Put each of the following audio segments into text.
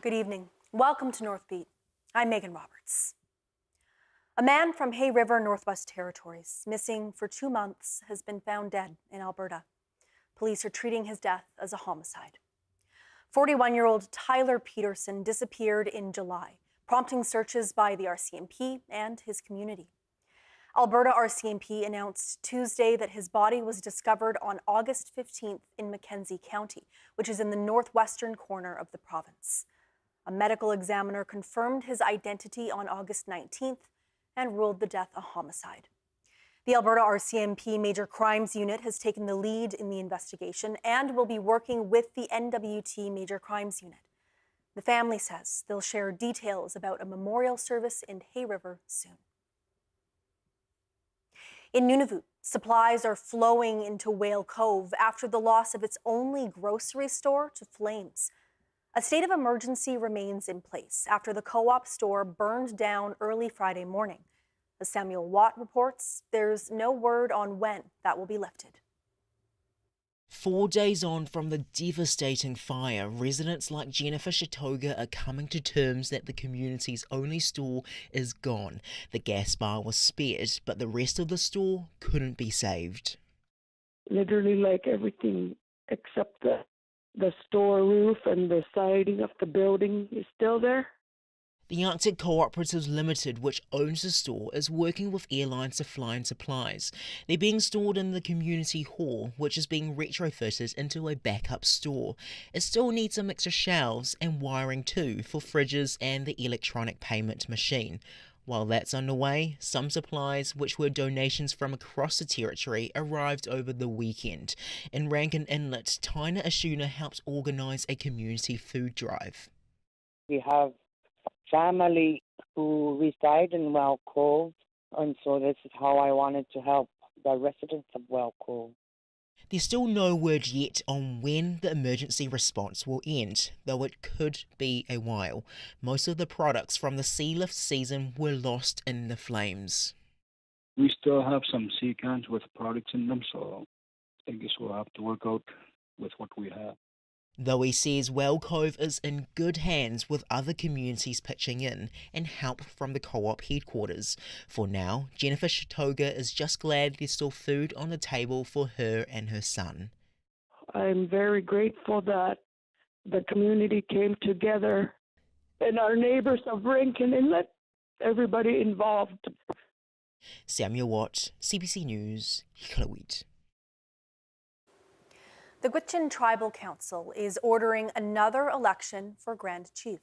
Good evening. Welcome to Northbeat. I'm Megan Roberts. A man from Hay River, Northwest Territories, missing for 2 months, has been found dead in Alberta. Police are treating his death as a homicide. 41-year-old Tyler Peterson disappeared in July, prompting searches by the RCMP and his community. Alberta RCMP announced Tuesday that his body was discovered on August 15th in Mackenzie County, which is in the northwestern corner of the province. A medical examiner confirmed his identity on August 19th and ruled the death a homicide. The Alberta RCMP Major Crimes Unit has taken the lead in the investigation and will be working with the NWT Major Crimes Unit. The family says they'll share details about a memorial service in Hay River soon. In Nunavut, supplies are flowing into Whale Cove after the loss of its only grocery store to flames. A state of emergency remains in place after the co-op store burned down early Friday morning. As Samuel Watt reports, there's no word on when that will be lifted. 4 days on from the devastating fire, residents like Jennifer Chatoga are coming to terms that the community's only store is gone. The gas bar was spared, but the rest of the store couldn't be saved. Literally like everything except the store roof and the siding of the building is still there. The Arctic Cooperatives Limited, which owns the store, is working with airlines to fly in supplies. They're being stored in the community hall, which is being retrofitted into a backup store. It still needs some extra shelves and wiring too for fridges and the electronic payment machine. While that's underway, some supplies, which were donations from across the territory, arrived over the weekend. In Rankin Inlet, Tina Ashuna helped organise a community food drive. We have family who reside in Whale Cove, and so this is how I wanted to help the residents of Whale Cove. There's still no word yet on when the emergency response will end, though it could be a while. Most of the products from the sea lift season were lost in the flames. We still have some sea cans with products in them, so I guess we'll have to work out with what we have. Though he says Whale Cove is in good hands with other communities pitching in and help from the co-op headquarters. For now, Jennifer Chatoga is just glad there's still food on the table for her and her son. I'm very grateful that the community came together and our neighbors of Rankin Inlet, everybody involved. Samuel Watt, CBC News, Iqaluit. The Gwich'in Tribal Council is ordering another election for Grand Chief.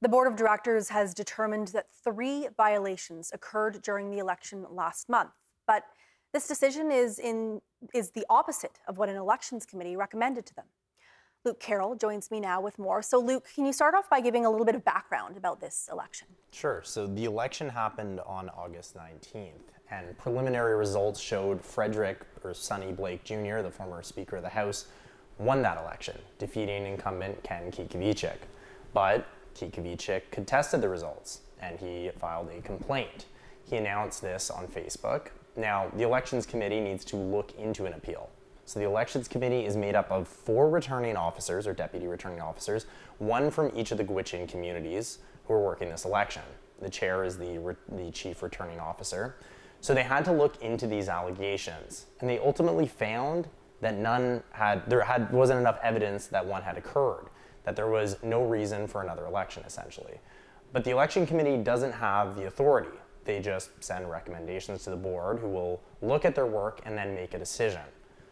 The Board of Directors has determined that 3 violations occurred during the election last month, but this decision is the opposite of what an elections committee recommended to them. Luke Carroll joins me now with more. So Luke, can you start off by giving a little bit of background about this election? Sure. So the election happened on August 19th, and preliminary results showed Frederick, or Sonny Blake Jr., the former Speaker of the House, won that election, defeating incumbent Ken Kikavicic. But Kikavicic contested the results, and he filed a complaint. He announced this on Facebook. Now, the Elections Committee needs to look into an appeal. So the Elections Committee is made up of 4 returning officers, or deputy returning officers, 1 from each of the Gwich'in communities who are working this election. The chair is the chief returning officer. So they had to look into these allegations, and they ultimately found that there wasn't enough evidence that one had occurred, that there was no reason for another election, essentially. But the Election Committee doesn't have the authority. They just send recommendations to the board, who will look at their work and then make a decision.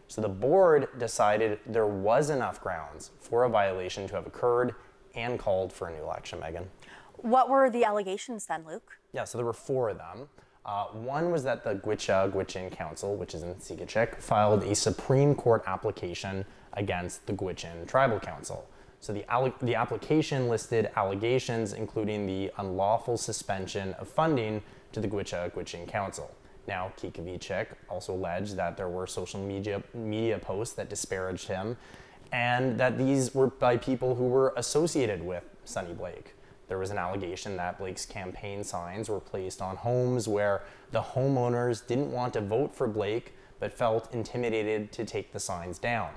So the board decided there was enough grounds for a violation to have occurred and called for a new election, Megan. What were the allegations then, Luke? Yeah, so there were 4 of them. One was that the Gwich'in Council, which is in Sigachik, filed a Supreme Court application against the Gwich'in Tribal Council. So the application listed allegations including the unlawful suspension of funding to the Gwich'in Council. Now, Kikavicic also alleged that there were social media posts that disparaged him, and that these were by people who were associated with Sonny Blake. There was an allegation that Blake's campaign signs were placed on homes where the homeowners didn't want to vote for Blake, but felt intimidated to take the signs down.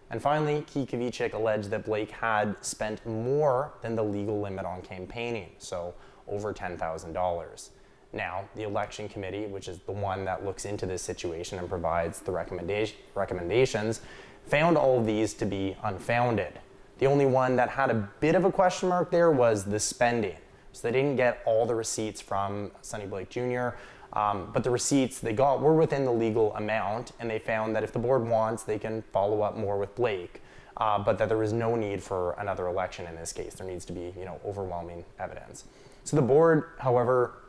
And finally, Kikovichik alleged that Blake had spent more than the legal limit on campaigning, so over $10,000. Now, the election committee, which is the one that looks into this situation and provides the recommendations, found all of these to be unfounded. The only one that had a bit of a question mark there was the spending. So they didn't get all the receipts from Sonny Blake Jr., but the receipts they got were within the legal amount, and they found that if the board wants, they can follow up more with Blake, but that there was no need for another election in this case. There needs to be, overwhelming evidence. So the board, however,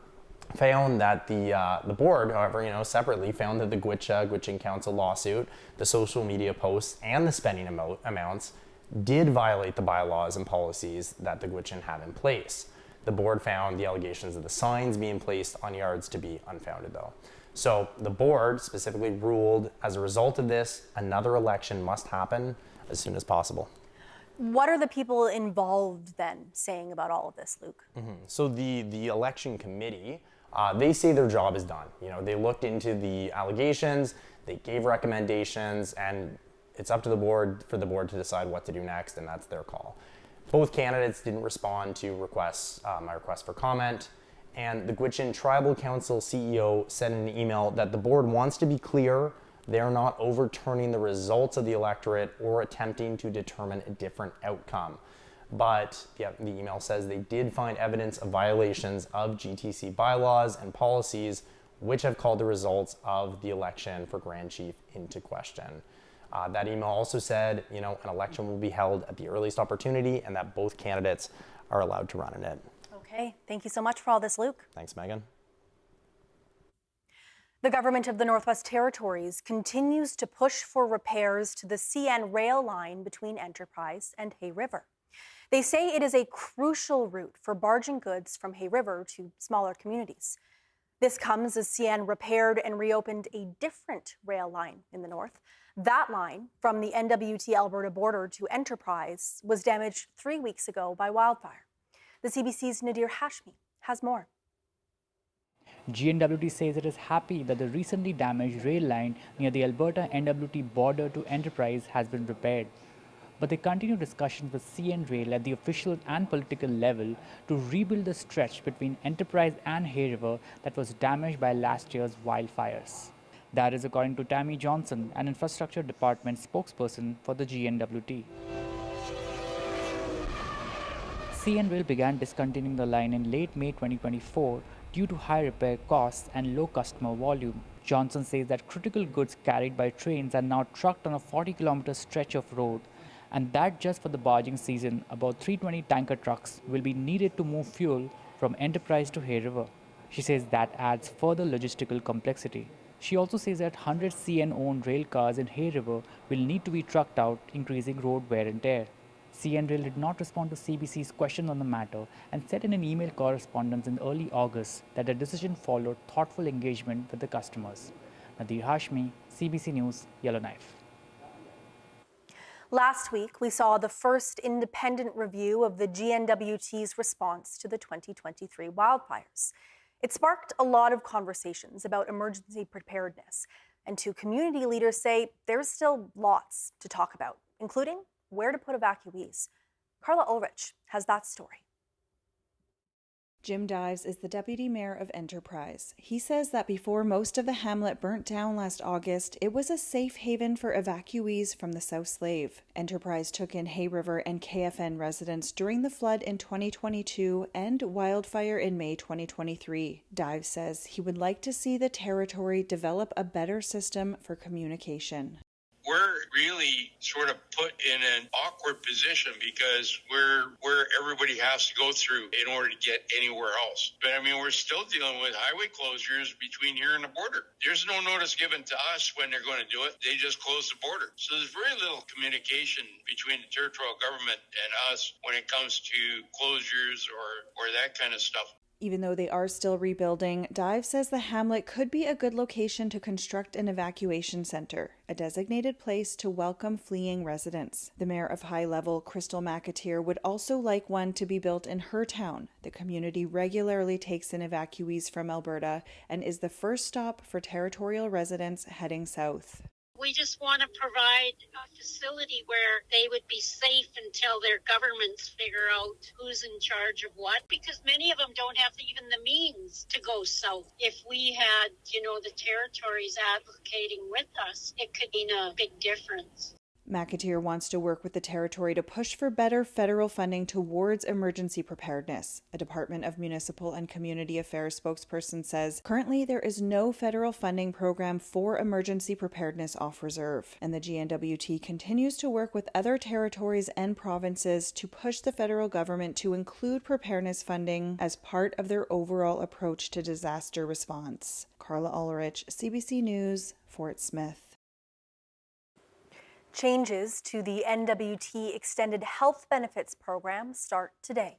found that the board, however, separately found that the Gwich'in Council lawsuit, the social media posts, and the spending amounts did violate the bylaws and policies that the Gwich'in have in place. The board found the allegations of the signs being placed on yards to be unfounded, though. So the board specifically ruled, as a result of this, another election must happen as soon as possible. What are the people involved then saying about all of this, Luke? So the election committee, they say their job is done. They looked into the allegations, they gave recommendations, and it's up to the board for the board to decide what to do next, and that's their call. Both candidates didn't respond to my request for comment, and the Gwich'in Tribal Council CEO said in an email that the board wants to be clear they're not overturning the results of the electorate or attempting to determine a different outcome. But the email says they did find evidence of violations of GTC bylaws and policies, which have called the results of the election for Grand Chief into question. That email also said, an election will be held at the earliest opportunity and that both candidates are allowed to run in it. Okay, thank you so much for all this, Luke. Thanks, Megan. The government of the Northwest Territories continues to push for repairs to the CN rail line between Enterprise and Hay River. They say it is a crucial route for barging goods from Hay River to smaller communities. This comes as CN repaired and reopened a different rail line in the north. That line, from the NWT Alberta border to Enterprise, was damaged 3 weeks ago by wildfire. The CBC's Nadir Hashmi has more. GNWT says it is happy that the recently damaged rail line near the Alberta NWT border to Enterprise has been repaired. But they continue discussions with CN Rail at the official and political level to rebuild the stretch between Enterprise and Hay River that was damaged by last year's wildfires. That is according to Tammy Johnson, an infrastructure department spokesperson for the GNWT. CN Rail began discontinuing the line in late May 2024 due to high repair costs and low customer volume. Johnson says that critical goods carried by trains are now trucked on a 40-kilometer stretch of road, and that just for the barging season, about 320 tanker trucks will be needed to move fuel from Enterprise to Hay River. She says that adds further logistical complexity. She also says that 100 CN-owned rail cars in Hay River will need to be trucked out, increasing road wear and tear. CN Rail did not respond to CBC's question on the matter and said in an email correspondence in early August that the decision followed thoughtful engagement with the customers. Nadir Hashmi, CBC News, Yellowknife. Last week, we saw the first independent review of the GNWT's response to the 2023 wildfires. It sparked a lot of conversations about emergency preparedness, and two community leaders say there's still lots to talk about, including where to put evacuees. Carla Ulrich has that story. Jim Dives is the deputy mayor of Enterprise. He says that before most of the hamlet burnt down last August, it was a safe haven for evacuees from the South Slave. Enterprise took in Hay River and KFN residents during the flood in 2022 and wildfire in May 2023. Dives says he would like to see the territory develop a better system for communication. We're really sort of put in an awkward position because we're where everybody has to go through in order to get anywhere else. But I mean, we're still dealing with highway closures between here and the border. There's no notice given to us when they're going to do it. They just close the border. So there's very little communication between the territorial government and us when it comes to closures or that kind of stuff. Even though they are still rebuilding, Dive says the hamlet could be a good location to construct an evacuation center, a designated place to welcome fleeing residents. The mayor of High Level, Crystal McAteer, would also like one to be built in her town. The community regularly takes in evacuees from Alberta and is the first stop for territorial residents heading south. We just want to provide a facility where they would be safe until their governments figure out who's in charge of what, because many of them don't have even the means to go south. If we had, the territories advocating with us, it could mean a big difference. McAteer wants to work with the territory to push for better federal funding towards emergency preparedness. A Department of Municipal and Community Affairs spokesperson says currently there is no federal funding program for emergency preparedness off reserve, and the GNWT continues to work with other territories and provinces to push the federal government to include preparedness funding as part of their overall approach to disaster response. Carla Ulrich, CBC News, Fort Smith. Changes to the NWT Extended Health Benefits Program start today.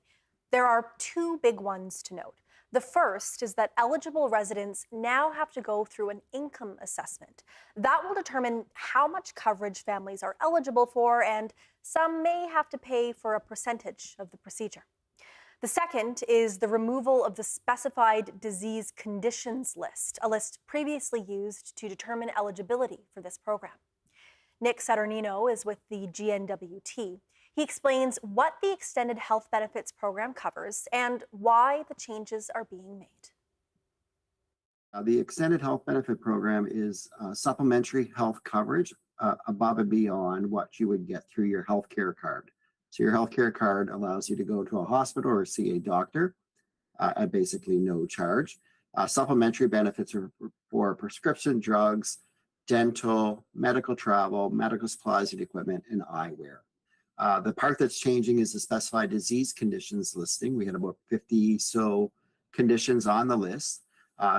There are two big ones to note. The first is that eligible residents now have to go through an income assessment. That will determine how much coverage families are eligible for, and some may have to pay for a percentage of the procedure. The second is the removal of the Specified Disease Conditions list, a list previously used to determine eligibility for this program. Nick Saturnino is with the GNWT. He explains what the Extended Health Benefits Program covers and why the changes are being made. The Extended Health Benefit Program is supplementary health coverage above and beyond what you would get through your healthcare card. So your healthcare card allows you to go to a hospital or see a doctor at basically no charge. Supplementary benefits are for prescription drugs, dental, medical travel, medical supplies and equipment, and eyewear. The part that's changing is the Specified Disease Conditions listing. We had about 50 so conditions on the list.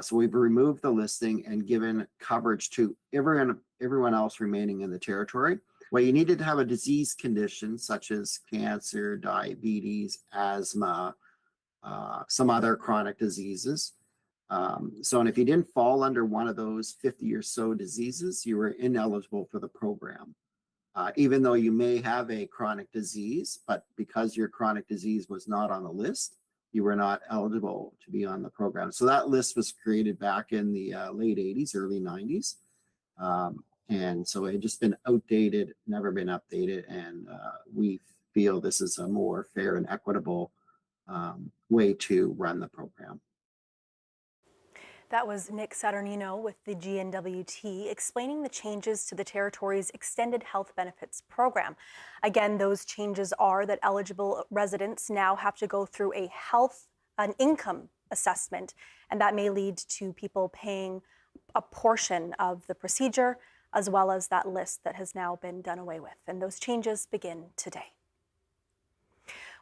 So we've removed the listing and given coverage to everyone else remaining in the territory. Well, you needed to have a disease condition such as cancer, diabetes, asthma, some other chronic diseases. And if you didn't fall under one of those 50 or so diseases, you were ineligible for the program. Even though you may have a chronic disease, but because your chronic disease was not on the list, you were not eligible to be on the program. So that list was created back in the late 80s, early 90s. And so it had just been outdated, never been updated. And we feel this is a more fair and equitable way to run the program. That was Nick Saturnino with the GNWT explaining the changes to the territory's Extended Health Benefits Program. Again, those changes are that eligible residents now have to go through an income assessment, and that may lead to people paying a portion of the procedure, as well as that list that has now been done away with. And those changes begin today.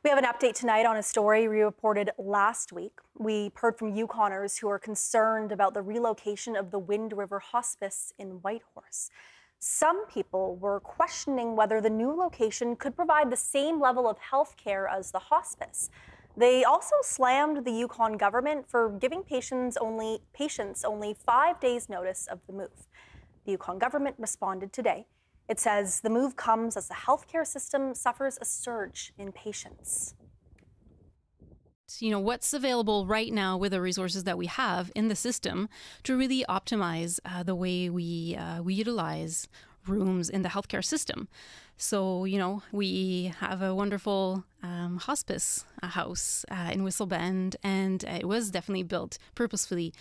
We have an update tonight on a story we reported last week. We heard from Yukoners who are concerned about the relocation of the Wind River Hospice in Whitehorse. Some people were questioning whether the new location could provide the same level of health care as the hospice. They also slammed the Yukon government for giving patients only 5 days notice of the move. The Yukon government responded today. It says the move comes as the healthcare system suffers a surge in patients. What's available right now with the resources that we have in the system to really optimize the way we utilize rooms in the healthcare system. So, we have a wonderful hospice house in Whistle Bend, and it was definitely built purposefully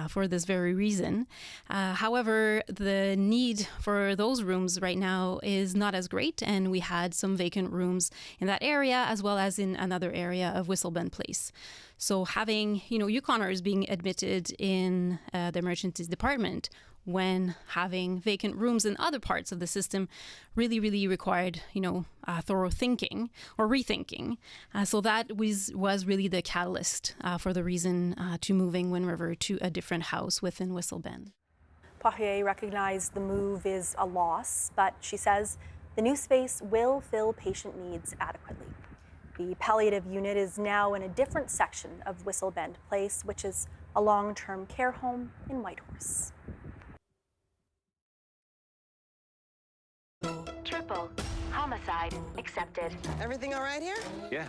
for this very reason. However, the need for those rooms right now is not as great, and we had some vacant rooms in that area as well as in another area of Whistle Bend Place. So having, Yukoners being admitted in the emergencies department when having vacant rooms in other parts of the system really required, thorough thinking or rethinking. So that was really the catalyst for the reason to moving Wind River to a different house within Whistle Bend. Poirier recognized the move is a loss, but she says the new space will fill patient needs adequately. The palliative unit is now in a different section of Whistle Bend Place, which is a long-term care home in Whitehorse. Triple. Homicide accepted. Everything all right here? Yeah.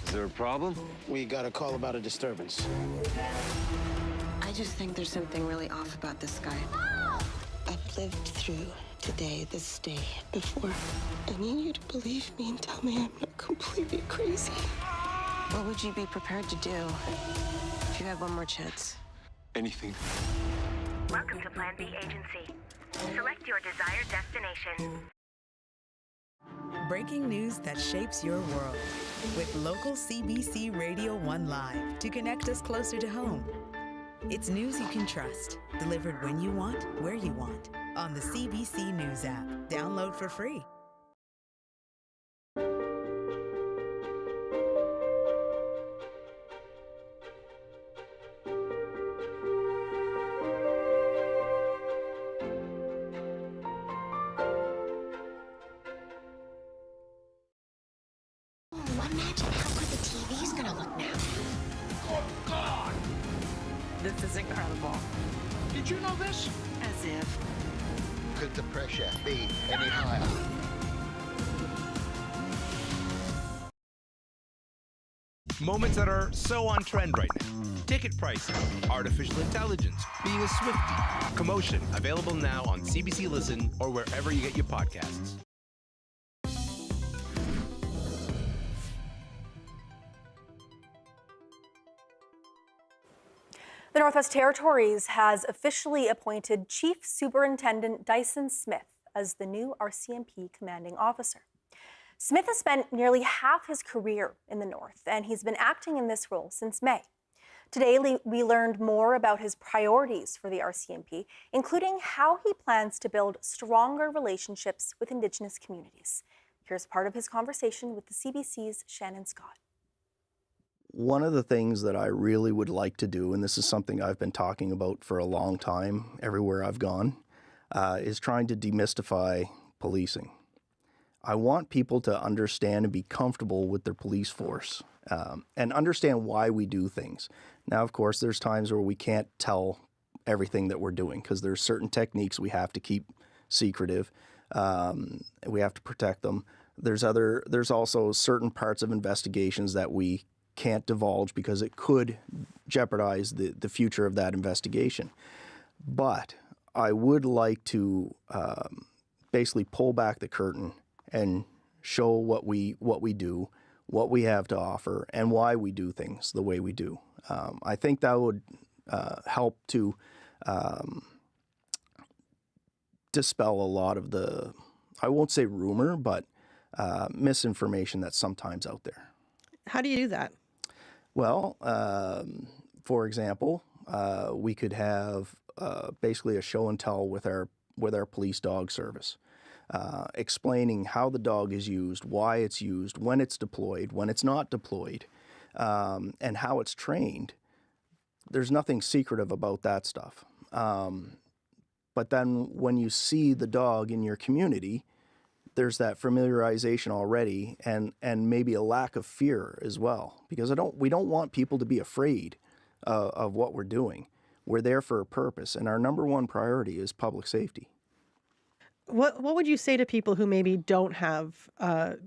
Is there a problem? We got a call about a disturbance. I just think there's something really off about this guy. Oh! I've lived through today, this day, before. I need you to believe me and tell me I'm not completely crazy. What would you be prepared to do if you had one more chance? Anything. Welcome to Plan B Agency. Select your desired destination. Breaking news that shapes your world with local CBC Radio 1 Live to connect us closer to home. It's news you can trust, delivered when you want, where you want, on the CBC News app. Download for free. Imagine how good the TV's gonna look now. Oh, God! This is incredible. Did you know this? As if. Could the pressure be any higher? Moments that are so on trend right now. Ticket pricing, artificial intelligence, being a Swiftie. Commotion, available now on CBC Listen or wherever you get your podcasts. The Northwest Territories has officially appointed Chief Superintendent Dyson Smith as the new RCMP commanding officer. Smith has spent nearly half his career in the North, and he's been acting in this role since May. Today, we learned more about his priorities for the RCMP, including how he plans to build stronger relationships with Indigenous communities. Here's part of his conversation with the CBC's Shannon Scott. One of the things that I really would like to do, and this is something I've been talking about for a long time everywhere I've gone, is trying to demystify policing. I want people to understand and be comfortable with their police force and understand why we do things. Now, of course, there's times where we can't tell everything that we're doing because there's certain techniques we have to keep secretive. We have to protect them. There's also certain parts of investigations that we can't divulge because it could jeopardize the future of that investigation. But I would like to basically pull back the curtain and show what we do, what we have to offer, and why we do things the way we do. I think that would help to dispel a lot of the, I won't say rumor, but misinformation that's sometimes out there. How do you do that? Well, for example, we could have basically a show and tell with our police dog service, explaining how the dog is used, why it's used, when it's deployed, when it's not deployed, and how it's trained. There's nothing secretive about that stuff. But then when you see the dog in your community, there's that familiarization already and maybe a lack of fear as well, because we don't want people to be afraid of what we're doing. We're there for a purpose, and our number one priority is public safety. What would you say to people who maybe don't have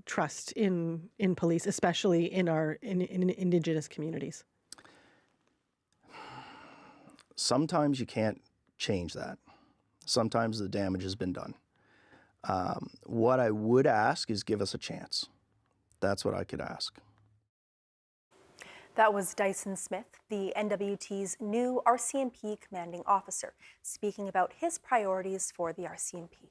trust in police, especially in Indigenous communities? Sometimes you can't change that. Sometimes the damage has been done. What I would ask is give us a chance. That's what I could ask. That was Dyson Smith, the NWT's new RCMP commanding officer, speaking about his priorities for the RCMP.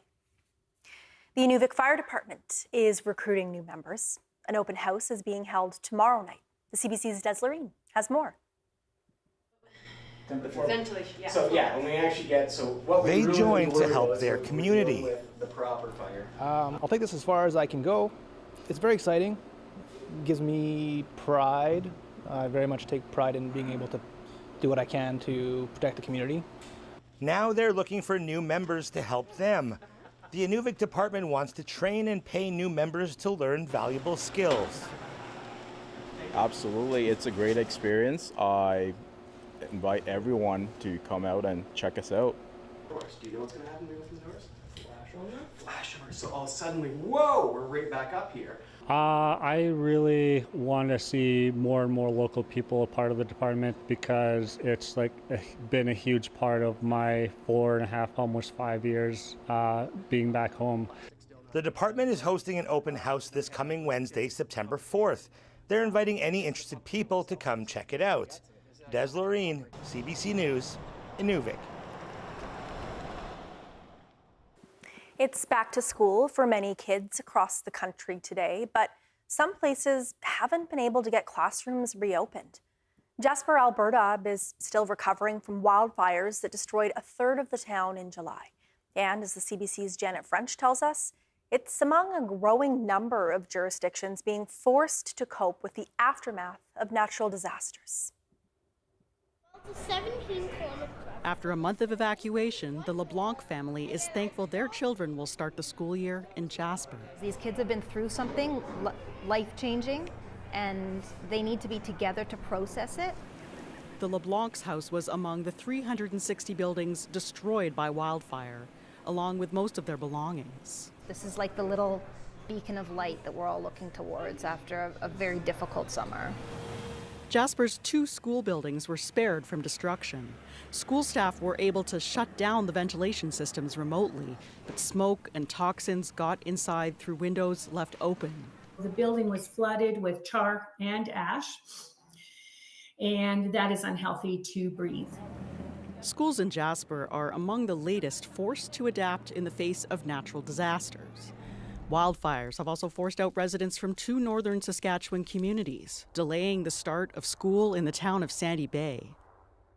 The Inuvik Fire Department is recruiting new members. An open house is being held tomorrow night. The CBC's Des Loreen has more. Ventilation, yeah. So yeah, when we actually get, what they really join to help their community. With the proper fire. I'll take this as far as I can go. It's very exciting. It gives me pride. I very much take pride in being able to do what I can to protect the community. Now they're looking for new members to help them. The Inuvik department wants to train and pay new members to learn valuable skills. Absolutely, it's a great experience. I invite everyone to come out and check us out. Of course. Do you know what's going to happen when we open the doors? Flash on them? Flash on. So all suddenly, whoa, we're right back up here. I really want to see more and more local people a part of the department because it's been a huge part of my 4.5, almost 5 years being back home. The department is hosting an open house this coming Wednesday, September 4th. They're inviting any interested people to come check it out. Des Loreen, CBC News, Inuvik. It's back to school for many kids across the country today, but some places haven't been able to get classrooms reopened. Jasper, Alberta is still recovering from wildfires that destroyed a third of the town in July. And as the CBC's Janet French tells us, it's among a growing number of jurisdictions being forced to cope with the aftermath of natural disasters. After a month of evacuation, the LeBlanc family is thankful their children will start the school year in Jasper. These kids have been through something life-changing, and they need to be together to process it. The LeBlanc's house was among the 360 buildings destroyed by wildfire, along with most of their belongings. This is like the little beacon of light that we're all looking towards after a very difficult summer. Jasper's 2 school buildings were spared from destruction. School staff were able to shut down the ventilation systems remotely, but smoke and toxins got inside through windows left open. The building was flooded with char and ash, and that is unhealthy to breathe. Schools in Jasper are among the latest forced to adapt in the face of natural disasters. Wildfires have also forced out residents from 2 northern Saskatchewan communities, delaying the start of school in the town of Sandy Bay.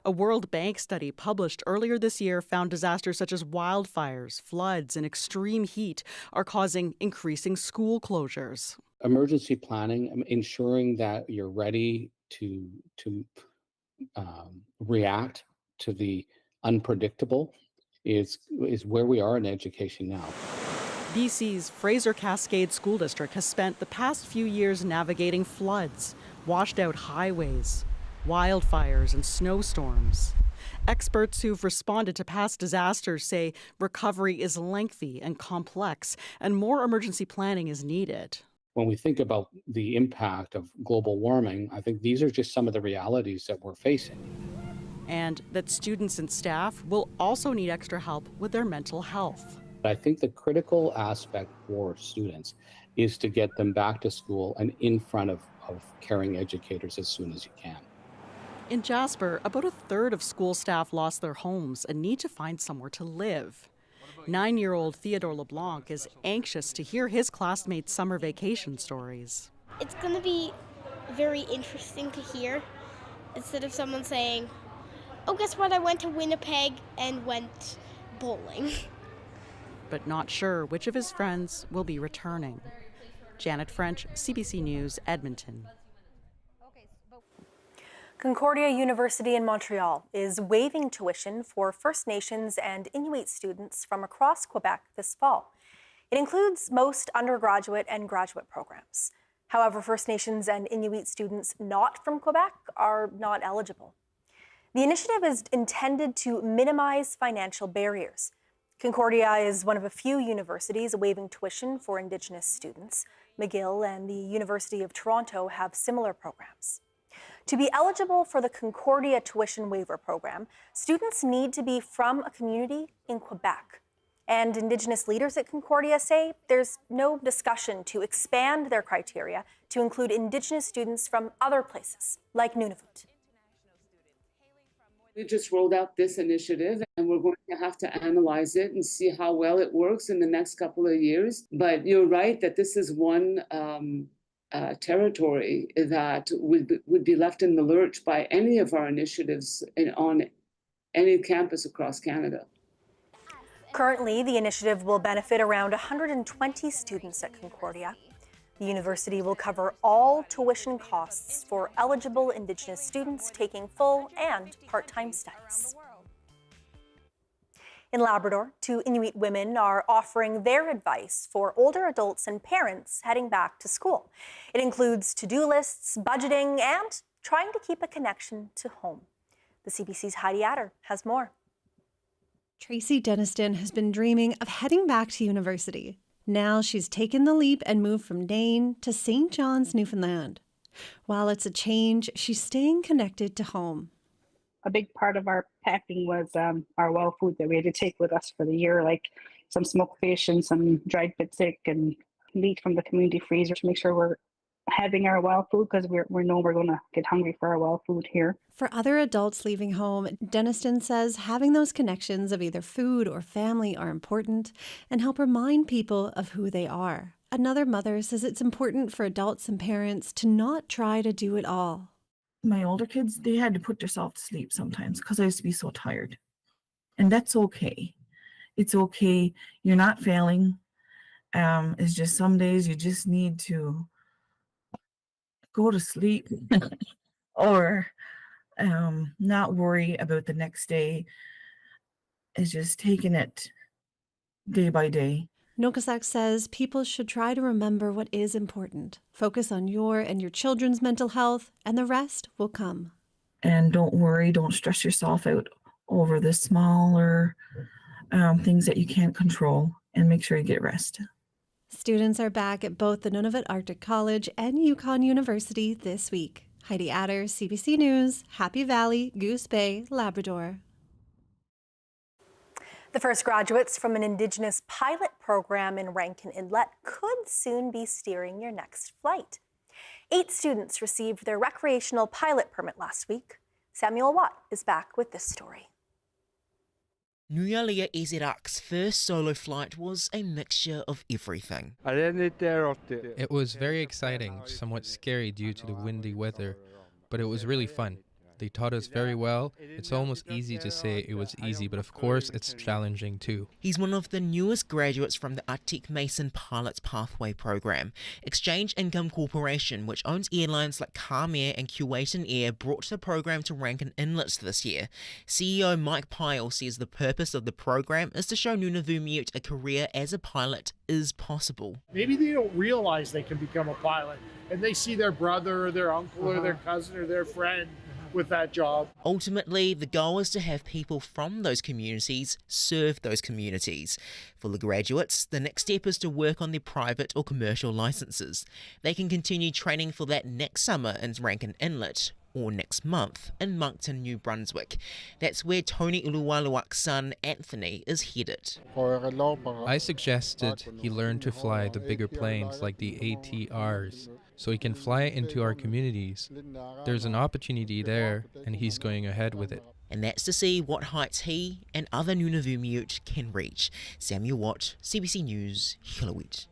A World Bank study published earlier this year found disasters such as wildfires, floods, and extreme heat are causing increasing school closures. Emergency planning, ensuring that you're ready to react to the unpredictable is where we are in education now. BC's Fraser Cascade School District has spent the past few years navigating floods, washed out highways, wildfires, and snowstorms. Experts who've responded to past disasters say recovery is lengthy and complex, and more emergency planning is needed. When we think about the impact of global warming, I think these are just some of the realities that we're facing. And that students and staff will also need extra help with their mental health. I think the critical aspect for students is to get them back to school and in front of caring educators as soon as you can. In Jasper, about a third of school staff lost their homes and need to find somewhere to live. 9-year-old Theodore LeBlanc is anxious to hear his classmates' summer vacation stories. It's going to be very interesting to hear, instead of someone saying, oh, guess what, I went to Winnipeg and went bowling. But not sure which of his friends will be returning. Janet French, CBC News, Edmonton. Concordia University in Montreal is waiving tuition for First Nations and Inuit students from across Quebec this fall. It includes most undergraduate and graduate programs. However, First Nations and Inuit students not from Quebec are not eligible. The initiative is intended to minimize financial barriers. Concordia is one of a few universities waiving tuition for Indigenous students. McGill and the University of Toronto have similar programs. To be eligible for the Concordia tuition waiver program, students need to be from a community in Quebec. And Indigenous leaders at Concordia say there's no discussion to expand their criteria to include Indigenous students from other places, like Nunavut. We just rolled out this initiative and we're going to have to analyze it and see how well it works in the next couple of years. But you're right that this is one territory that would be left in the lurch by any of our initiatives on any campus across Canada. Currently, the initiative will benefit around 120 students at Concordia. The university will cover all tuition costs for eligible Indigenous students taking full and part-time studies. In Labrador, 2 Inuit women are offering their advice for older adults and parents heading back to school. It includes to-do lists, budgeting, and trying to keep a connection to home. The CBC's Heidi Adder has more. Tracy Denniston has been dreaming of heading back to university. Now she's taken the leap and moved from Nain to St. John's, Newfoundland. While it's a change, she's staying connected to home. A big part of our packing was our well food that we had to take with us for the year, like some smoked fish and some dried pitsic and meat from the community freezer to make sure we're having our well food, because we know we're going to get hungry for our well food here. For other adults leaving home, Deniston says having those connections of either food or family are important and help remind people of who they are. Another mother says it's important for adults and parents to not try to do it all. My older kids, they had to put themselves to sleep sometimes because I used to be so tired. And that's okay. It's okay. You're not failing. It's just some days you just need to go to sleep or not worry about the next day. It's just taking it day by day. Nokasak says people should try to remember what is important. Focus on your and your children's mental health, and the rest will come. And don't worry, don't stress yourself out over the smaller things that you can't control, and make sure you get rest. Students are back at both the Nunavut Arctic College and Yukon University this week. Heidi Adder, CBC News, Happy Valley, Goose Bay, Labrador. The first graduates from an Indigenous pilot program in Rankin Inlet could soon be steering your next flight. 8 students received their recreational pilot permit last week. Samuel Watt is back with this story. Nuyalia EZR's first solo flight was a mixture of everything. It was very exciting, somewhat scary due to the windy weather, but it was really fun. They taught us very well. It's almost easy to say it was easy, but of course it's challenging too. He's one of the newest graduates from the Arctic Mason Pilots Pathway program. Exchange Income Corporation, which owns airlines like Calm Air and Kuwaitan Air, brought the program to Rankin Inlet this year. CEO Mike Pyle says the purpose of the program is to show Nunavummiut a career as a pilot is possible. Maybe they don't realize they can become a pilot, and they see their brother or their uncle or their cousin or their friend with that job. Ultimately, the goal is to have people from those communities serve those communities. For the graduates, the next step is to work on their private or commercial licenses. They can continue training for that next summer in Rankin Inlet, or next month in Moncton, New Brunswick. That's where Tony Uluwaluak's son, Anthony, is headed. I suggested he learn to fly the bigger planes like the ATRs, so he can fly into our communities. There's an opportunity there, and he's going ahead with it. And that's to see what heights he and other Nunavummiut can reach. Samuel Watt, CBC News, Hillowit.